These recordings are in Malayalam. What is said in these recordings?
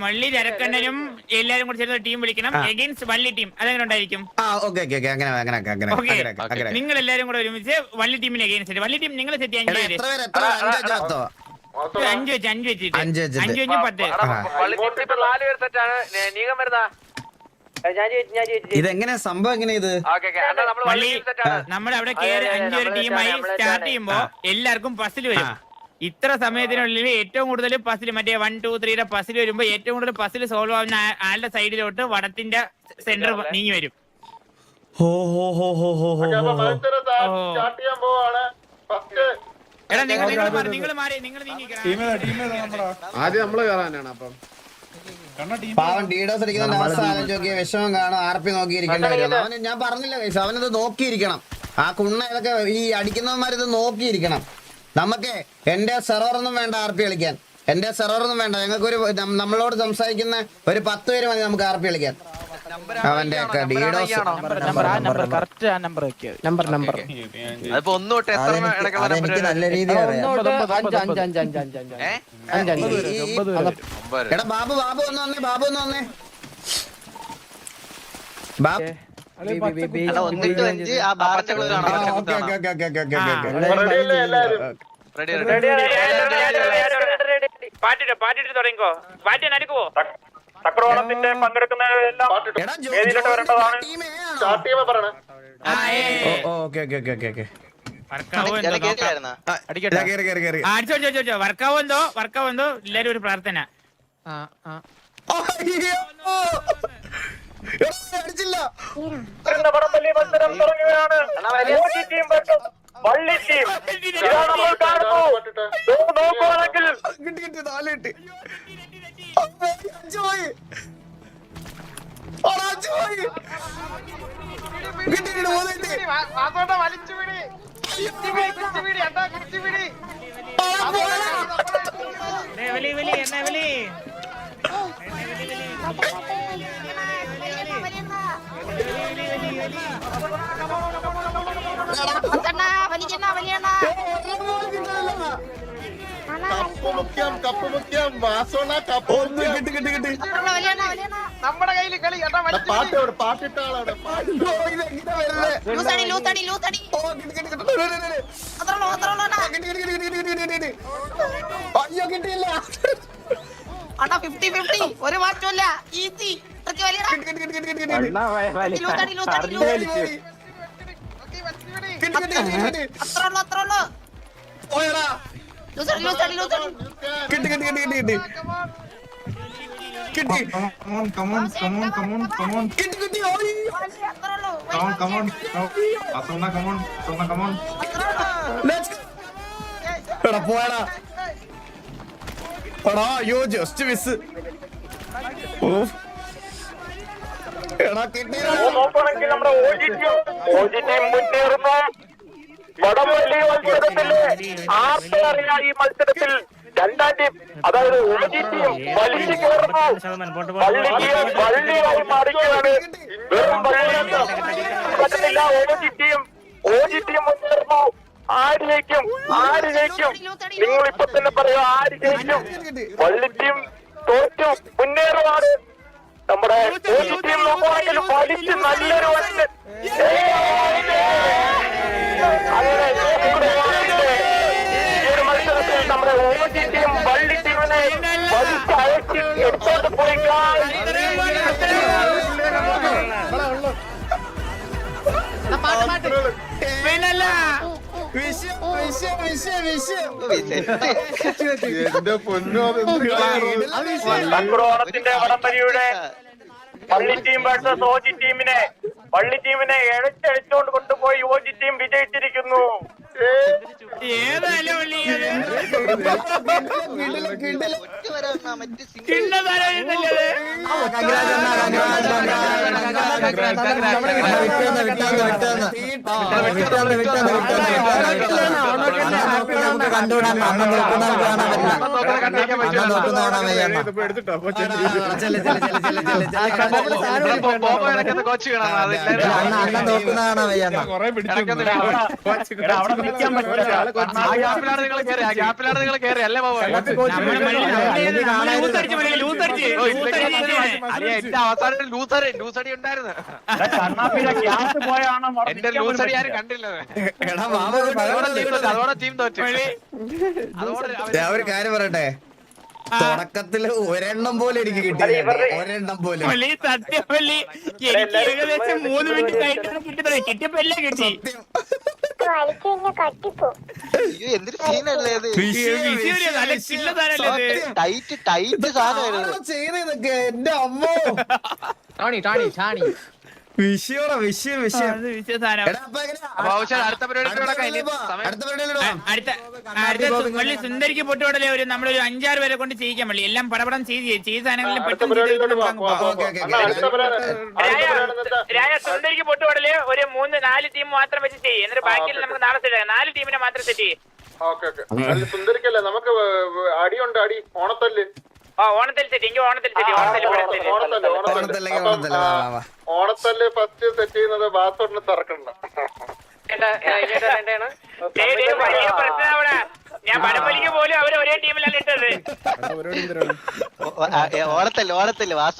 മള്ളി ചരക്കണ്ണനും എല്ലാരും കൂടി ചേർന്ന് ടീം വിളിക്കണം എഗെയിൻസ്റ്റ് വള്ളി ടീം. അതെങ്ങനെ ഉണ്ടായിരിക്കും? നിങ്ങൾ എല്ലാരും കൂടെ ഒരുമിച്ച് വള്ളി ടീമിന് എഗെയിൻസ്റ്റ്. വള്ളി ടീം നിങ്ങൾ സെറ്റ് ചെയ്യാൻ 5 വെച്ച് 5 വെച്ചിട്ട് 5 5 10. ഇതെങ്ങനെ സംഭവം എങ്ങനെ ഇത് നമ്മുടെ അവിടെ കയറി 5 ഒരു ടീമായി സ്റ്റാർട്ട് ചെയ്യുമ്പോ എല്ലാവർക്കും പസിൽ വരും. ഇത്ര സമയത്തിനുള്ളിൽ ഏറ്റവും കൂടുതൽ പസിൽ മറ്റേ 1 2 3 പസിൽ വരുമ്പോ ഏറ്റവും കൂടുതൽ പസിൽ സോൾവ് ആവുന്ന ആളുടെ സൈഡിലോട്ട് വടത്തിന്റെ സെന്റർ നീങ്ങി വരും. എടാ നിങ്ങൾ മാറി നിങ്ങൾ നീങ്ങി ആദ്യം നമ്മള് കയറാനാണ്. അപ്പം പാവം ഡീഡോസ് അടിക്കുന്ന അവസ്ഥ ആലോചിച്ച് വിഷമം കാണും. ആർപ്പി നോക്കിയിരിക്കേണ്ടി വരും. അവന് ഞാൻ പറഞ്ഞില്ല കൈസ്, അവനത് നോക്കിയിരിക്കണം. ആ കുണ്ണ ഇതൊക്കെ ഈ അടിക്കുന്നവന്മാരിത് നോക്കിയിരിക്കണം. നമുക്ക് എന്റെ സെർവറൊന്നും വേണ്ട ആർപ്പി കളിക്കാൻ. എന്റെ സെർവറൊന്നും വേണ്ട. ഞങ്ങൾക്കൊരു നമ്മളോട് സംസാരിക്കുന്ന ഒരു 10 പേര് മതി നമുക്ക് ആർപ്പി കളിക്കാൻ. അവന്റെ ഡീഡോസ് നല്ല രീതിയിൽ എടാ ബാബു ഒന്ന് വന്നേ. ബാബു ഒന്ന് വന്നേ. പാട്ടിട്ട് തുടങ്ങിക്കോ. പാട്ടി നടക്കുവോ? ചക്രവാളത്തിന്റെ പങ്കെടുക്കുന്നവരെല്ലാം വർക്കാവെന്തോ എല്ലാരും ഒരു പ്രാർത്ഥന. മത്സരം തുടങ്ങുകയാണ്. വള്ളി ടീം നമ്മൾ കാണുന്നു. നോക്കുവാണെങ്കിൽ നമ്മുടെ കയ്യിൽ കളി പാട്ടിട്ട ആളാണ്. അയ്യോ കിട്ടിയില്ല. 50-50 ഒരു മാറ്റമില്ല. ഈസി. അയ്യോ ജസ്റ്റ് മിസ്. നോക്കണമെങ്കിൽ നമ്മുടെ ഓജി ടീം മുന്നേറുന്നു. വടംവലി മത്സരത്തില് ആർക്കറിയാം ഈ മത്സരത്തിൽ രണ്ടാം ടീം അതായത് ഓജി ടീം വലിച്ചു കയറുന്നു. വള്ളിയായി മാറുകയാണ്. വെറും വള്ളിയെന്ന് പറ്റുന്നില്ല. ഓജി ടീം മുന്നേറുന്നു. ആര് ജയിക്കും? നിങ്ങളിപ്പോ തന്നെ പറയോ ആര് ജയിക്കും? വള്ളി ടീം തോറ്റു മുന്നേറുവാണ്. നമ്മുടെ ഓജി ടീം നോക്കുവാണെങ്കിൽ വലിച്ച് നല്ലൊരു വണ്ട് ഈ ഒരു മത്സരത്തിൽ നമ്മുടെ ഓജി ടീം വള്ളി ടീമിനെ വലിച്ച് അയച്ച് എടുത്തോണ്ട് പോയി. ചക്രവാളത്തിന്റെ വടംവലിയുടെ വള്ളി ടീം വേഴ്സസ് ഓജി ടീമിനെ വള്ളി ടീമിനെ എഴച്ചടിച്ചുകൊണ്ട് കൊണ്ടുപോയി ഓജി ടീം വിജയിച്ചിരിക്കുന്നു. കോച്ച് നിൽക്കാൻ പറ്റില്ല. ആ ഗ്യാപ്പിലാണ് നിങ്ങൾ കയറി, ആ ഗ്യാപ്പിലാണ് നിങ്ങൾ കയറി അല്ലേ ബാബു? എന്റെ അവസാനം ലൂസടി ഉണ്ടായിരുന്നു. കണ്ണാപ്പിയുടെ ഗ്യാസ് പോയാണ് എന്റെ ലൂസടി ആരും കണ്ടില്ല. അതോടെ ടീം തോറ്റു. ഞാൻ ഒരു കാര്യം പറയട്ടെ, തുടക്കത്തില് ഒരെണ്ണം പോലെ എനിക്ക് കിട്ടിയില്ല, ഒരെണ്ണം പോലും. സത്യമല്ലി എനിക്ക് ഏകദേശം 3 മിനിറ്റ് കഴിഞ്ഞാണ് കിട്ടുന്നത്. കിട്ടിയപ്പോ എല്ലാം കിട്ടി. എന്തൊരു സീനല്ലേ ഇത്? നല്ല ചില്ല സാധനല്ലേ ഇത്? ടൈറ്റ് സാധനമായിരുന്നു. ചെയ്യുന്നതൊക്കെ എന്റെ അമ്മോ. വിഷയോടാ വിഷയം. അത് വിഷയ സാധനം. എടാ, അപ്പൊ എങ്ങനെയാ? അടുത്ത പരിപാടി അടുത്ത പരിപാടിയിലിടുവാ. അടുത്ത വള്ളി സുന്ദരിക്ക് പൊട്ടുകൊടലെ ഒരു നമ്മളൊരു 5-6 പേരെ കൊണ്ട് ചെയ്യിക്കാൻ പള്ളി. എല്ലാം പടപടം ചെയ്ത സാധനങ്ങളിൽ പെട്ടെന്ന് രായ സുന്ദരിക്ക് പൊട്ടുകൊടല് ഒരു 3-4 ടീം മാത്രം വെച്ച് ചെയ്യും. എന്നിട്ട് ബാക്കിയിൽ നമുക്ക് നാളെ സെറ്റ് 4 ടീമിനെ മാത്രം സെറ്റ് ചെയ്യും. സുന്ദരിക്കല്ലേ നമുക്ക് അടിയുണ്ട്, അടി ഓണത്തല്ല്. ഓണത്തിൽ സെറ്റ്. എനിക്ക് ഓണത്തിൽ സെറ്റ്. ഓണത്തല്ല് ഫസ്റ്റ് സെറ്റ് ചെയ്യുന്നത് ബാത്തോട്ടിന് തുറക്കണ്ട. വലിയ പ്രശ്നം അവിടെ. ഞാൻ പടംവലിക്ക് പോലും അവർ ഒരേ ടീമിലാണ് ഇട്ടത്. ഓണത്തല്ലേ വാസു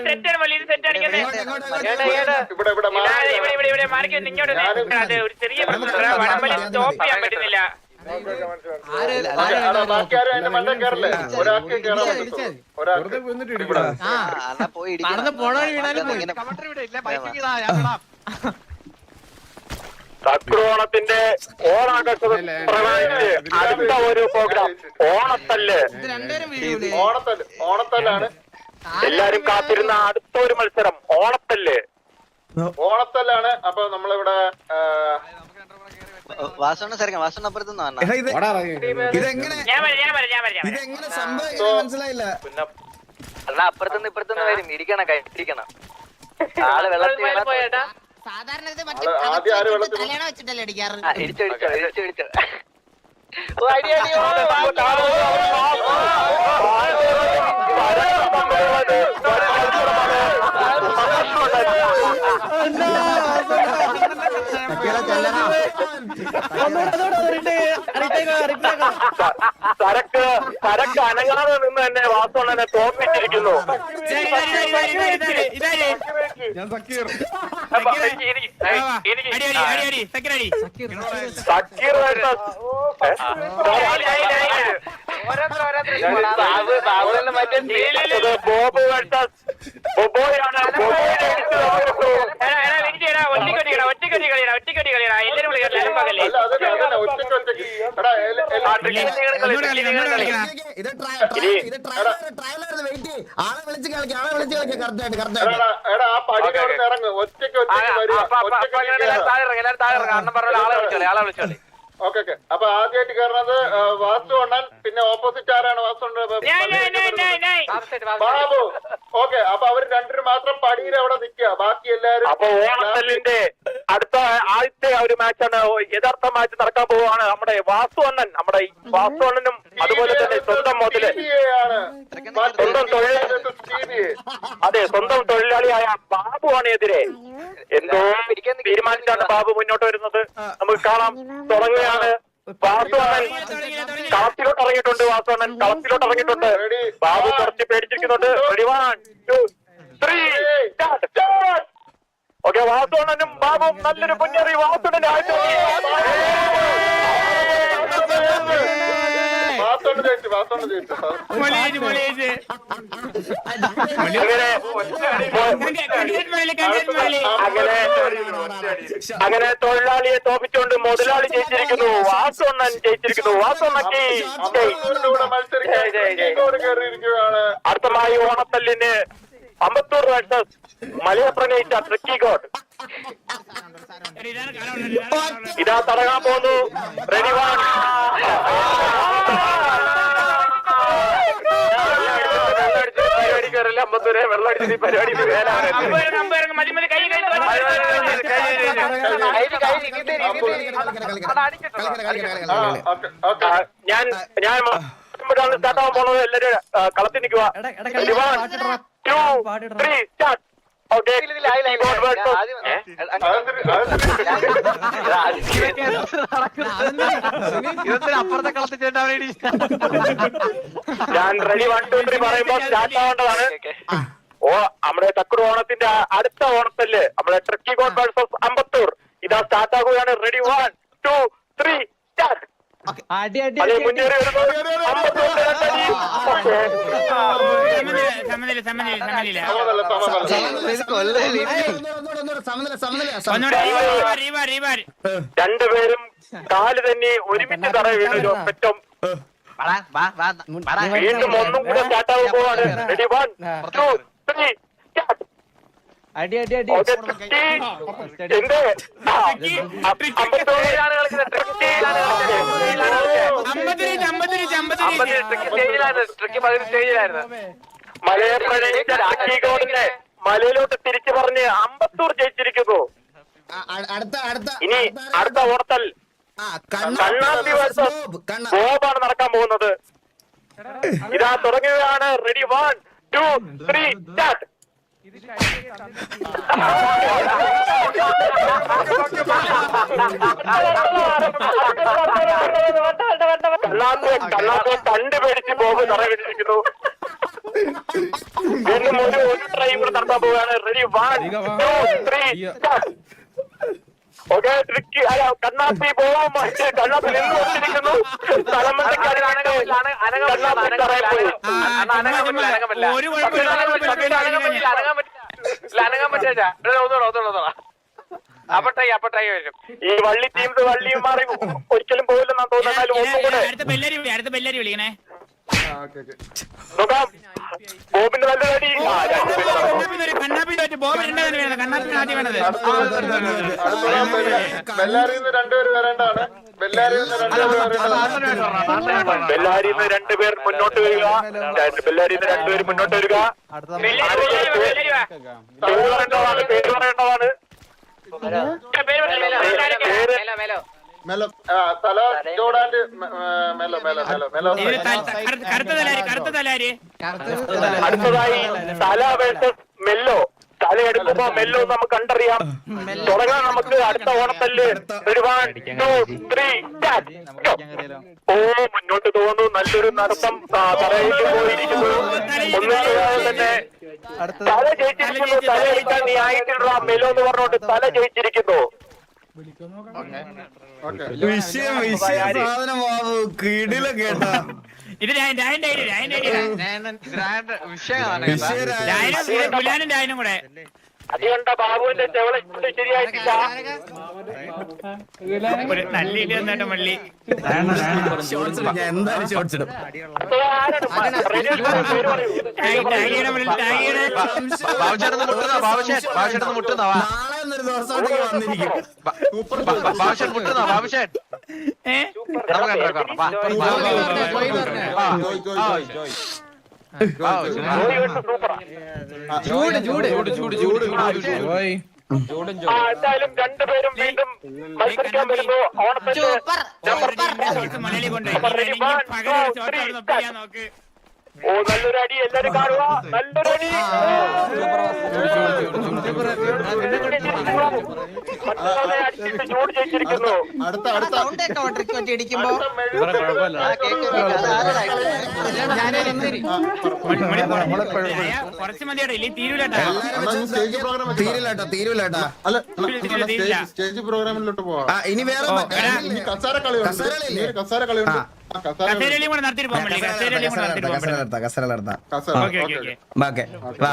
സെറ്റാണ് വലിയ സെറ്റാണ്. ഇവിടെ മാർക്ക് ഇങ്ങോട്ട് ഒരു ചെറിയ വടംവലി സ്റ്റോപ്പ് ചെയ്യാൻ പറ്റുന്നില്ല. പോയി തക്രോണത്തിന്റെ ഓണാഘോഷത്തിൽ അടുത്ത ഒരു പ്രോഗ്രാം ഓണത്തല്ല്. ഓണത്തല്ലാണ് എല്ലാരും കാത്തിരുന്ന അടുത്ത ഒരു മത്സരം. ഓണത്തല്ലാണ്. അപ്പൊ നമ്മളിവിടെ വാസണ്ണ സരിക്കാം. വാസണ്ണ അപ്പുറത്തുനിന്ന് വന്ന ഇതെങ്ങനെ സംഭവിക്കുന്നത് മനസ്സിലായില്ല. അണ്ണാ അപ്പുറത്തുനിന്ന് ഇപ്പുറത്തുനിന്ന് വരും. ഇരിക്കണം ആള് വെള്ളത്തിൽ സാധാരണ ഇത് ആദ്യം ആര് വെള്ളത്തിൽ തലേണ വെച്ചിട്ടല്ലേ അടിക്കാറ്. ഇടിച്ചോ സരക്ക് അനങ്ങാതെ നിന്ന് തന്നെ വാസവണ്ണനെ തോൽപ്പിച്ചിരിക്കുന്നു. സക്കീർ ബോബ് ബൊബോയാണ്. ഒറ്റക്കടി കളിയാ എല്ലാരും ആളെ വിളിച്ചോളി. ഓക്കെ. അപ്പൊ ആദ്യമായിട്ട് കയറുന്നത് വാസു അണ്ണൻ, പിന്നെ ഓപ്പോസിറ്റ് ആരാണ്? വാസു ബാബു. ഓക്കെ. അപ്പൊ അവര് രണ്ടുപേരും മാത്രം പടിയിൽ അവിടെ നിൽക്കുക, ബാക്കി എല്ലാരും. അപ്പൊ ഓണത്തല്ലിന്റെ അടുത്ത ആദ്യത്തെ ഒരു മാച്ചാണ്, യഥാർത്ഥ മാച്ച് നടക്കാൻ പോവുകയാണ്. നമ്മുടെ വാസു അണ്ണനും അതുപോലെ തന്നെ സ്വന്തം മുതല് സ്വന്തം തൊഴിലാളിയായ ബാബുവാണ് എതിരെ. എന്തോ തീരുമാനിച്ചാണ് ബാബു മുന്നോട്ട് വരുന്നത്. നമുക്ക് കാണാം. തുടങ്ങുകയാണ്. വാസു അണ്ണൻ കളത്തിലോട്ട് ഇറങ്ങിയിട്ടുണ്ട്. ബാബു കുറച്ച് പേടിച്ചിരിക്കുന്നുണ്ട്. 1 2 3 ഓക്കെ. വാസു അണ്ണനും ബാബുവും നല്ലൊരു മുന്നേറി. വാസുവിന്റെ അങ്ങനെ തൊഴിലാളിയെ തോപ്പിച്ചുകൊണ്ട് മുതലാളി ജയിച്ചിരിക്കുന്നു. വാസു അണ്ണൻ ജയിച്ചിരിക്കുന്നു. വാസു അണ്ണക്ക് അടുത്തമായി ഓണത്തല്ലിന് അമ്പത്തൂർ വേഴ്സസ് മലയപ്രണയിച്ച ട്രിക്കി ഗോഡ്. ഇതാ തുടങ്ങാൻ പോകുന്നു. Ready one. പരിപാടി കയറില്ല. അമ്പത്തൂരെ വെള്ളം അടിച്ചിട്ട് പരിപാടി ഞാൻ സ്റ്റാർട്ട് ആവാൻ പോണത്. എല്ലാരും കളത്തിൽ നിൽക്കുക. 1 2 3 സ്റ്റാർട്ട്. ഇതൊക്കെ അപ്പുറത്തെ കളത്തിൽ ചേട്ടാ വേണ്ടി ഞാൻ റെഡി 1 2 3 പറയുമ്പോൾ സ്റ്റാർട്ട് ആവേണ്ടതാണ്. ഓ നമ്മുടെ തക്കുടു ഓണത്തിന്റെ അടുത്ത ഓണത്തല്ല് നമ്മുടെ ട്രക്കി ഗോഡ് വേഴ്സസ് അമ്പത്തൂർ ഇതാ സ്റ്റാർട്ട് ആകുകയാണ്. Ready 1 2 3 start. അതെ മുന്നേറി വരുന്നു അമ്പത്തൂരിന്റെ രണ്ടടി. സമനില സമനില സമനില സമനില രണ്ടുപേരും കാല് തന്നെ ഒരുമിച്ച് തറ വീണു. പെറ്റും വീണ്ടും ഒന്നും കൂടെ സ്റ്റാർട്ട് ആകാൻ പോവാണ്. Ready 1 2 3 start. അടി അടി അടി എന്ത് അമ്പത്തൂരിലാണ് കളിക്കുന്നത്. മലയപ്പഴയുടെ മലയിലോട്ട് തിരിച്ചു പറഞ്ഞ് അമ്പത്തൂർ ജയിച്ചിരിക്കുന്നു. ഇനി അടുത്ത ഓർത്തൽ കണ്ണാമ്പി വേഴ്സസ് ബോബാണ് നടക്കാൻ പോകുന്നത്. ഇതാ തുടങ്ങുകയാണ്. Ready 1 2 3 start. കണ്ണാത്തെ കണ്ടുപേടിച്ച് ബോബ് തറവിട്ടിരിക്കുന്നു. വീണ്ടും ഒരു ട്രൈ കൂടെ നടത്താൻ പോവുകയാണ്. Ready 1 2 3 start. ഓക്കെ ട്രിക്കി അല്ല കണ്ണാപ്പി ബോബും കണ്ണാപ്പി നിന്ന് കൊണ്ടിരിക്കുന്നു. തലമുറയ്ക്ക് ഈ വള്ളി ടീംസ് വള്ളിയും മാറി ഒരിക്കലും പോയില്ലെന്നാ തോന്നുന്നാലും ഒന്നും കൂടെ നോക്കാം. ബോബിന്റെ നല്ല അടി. ബെല്ലാരിന്ന് രണ്ടുപേര് വരേണ്ടതാണ്. ബെല്ലാരിന്ന് രണ്ടുപേർ മുന്നോട്ട് വരിക. ബെല്ലാരിന്ന് രണ്ടുപേർ മുന്നോട്ട് വരിക. പേര് പറയേണ്ടതാണ്. മെലോ തല ജോടാൻഡ് മെലോ മെലോ മെലോ മെലോ. അടുത്തതായി തല വേഴ്സസ് മെല്ലോ. തല എടുക്കുമ്പോ മെല്ലോ നമുക്ക് കണ്ടറിയാം. തുടങ്ങാൻ നമുക്ക് അടുത്ത ഓണത്തല്ല്. 1 2 3 സ്റ്റാർട്ട്. ഓ മുന്നോട്ട് തോന്നുന്നു. നല്ലൊരു നടത്തം തലയിലേക്ക് പോയിരിക്കുന്നു. ഒന്നും തന്നെ തല ജയിച്ചിരിക്കുന്നു. തല അടിക്കാൻ നീ ആയിട്ടില്ല മെല്ലോ എന്ന് പറഞ്ഞോണ്ട് തല ജയിച്ചിരിക്കുന്നു. സാധനം കിടില കേട്ടാ. ഇത് വിഷയമാണ് കൂടെ. അതുകൊണ്ട് ബാബുവിന്റെ ചെവള ശരിയായിട്ടില്ല. നല്ല ഇടി വന്നിട്ട് മള്ളി എന്തായാലും ഷോട്ട്സ് ഇടും. നാളെ എന്നൊരു ദിവസത്തേക്ക് വന്നിരിക്കും. എന്തായാലും രണ്ടുപേരും വീണ്ടും മത്സരിക്കാൻ വരുന്നു. ഓണത്തിന്റെ മലയാളി കൊണ്ടുപോയി നോക്ക്. ഓ നല്ലൊരു അടി. എല്ലാരും കാണുക. നല്ലൊരു അടി. ചൂട് ജയിച്ചിരിക്കുന്നു. അടുത്ത അടുത്ത കുറച്ച് മതിയാടോ ഇല്ലേ തീരൂലട്ടാ. തീരുലേട്ടാ. അല്ല സ്റ്റേജ് പ്രോഗ്രാമിലോട്ട് പോവാം. ഇനി വേറെ ഇനി കസാര കളിയുണ്ട്. കസാര കളിയുണ്ട്. കസേരയിലും കൂടെ നടത്തിട്ട് പോകാൻ പറ്റില്ല. കസേരയിലും കൂടെ നടത്തിട്ട് പോകാൻ പറ്റില്ല. കസര നടത്താം. കസാര ഓക്കെ ഓക്കെ ഓക്കെ ഓക്കെ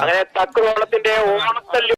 അങ്ങനെ തക്കുവോളത്തിന്റെ ഓണത്തല്ല്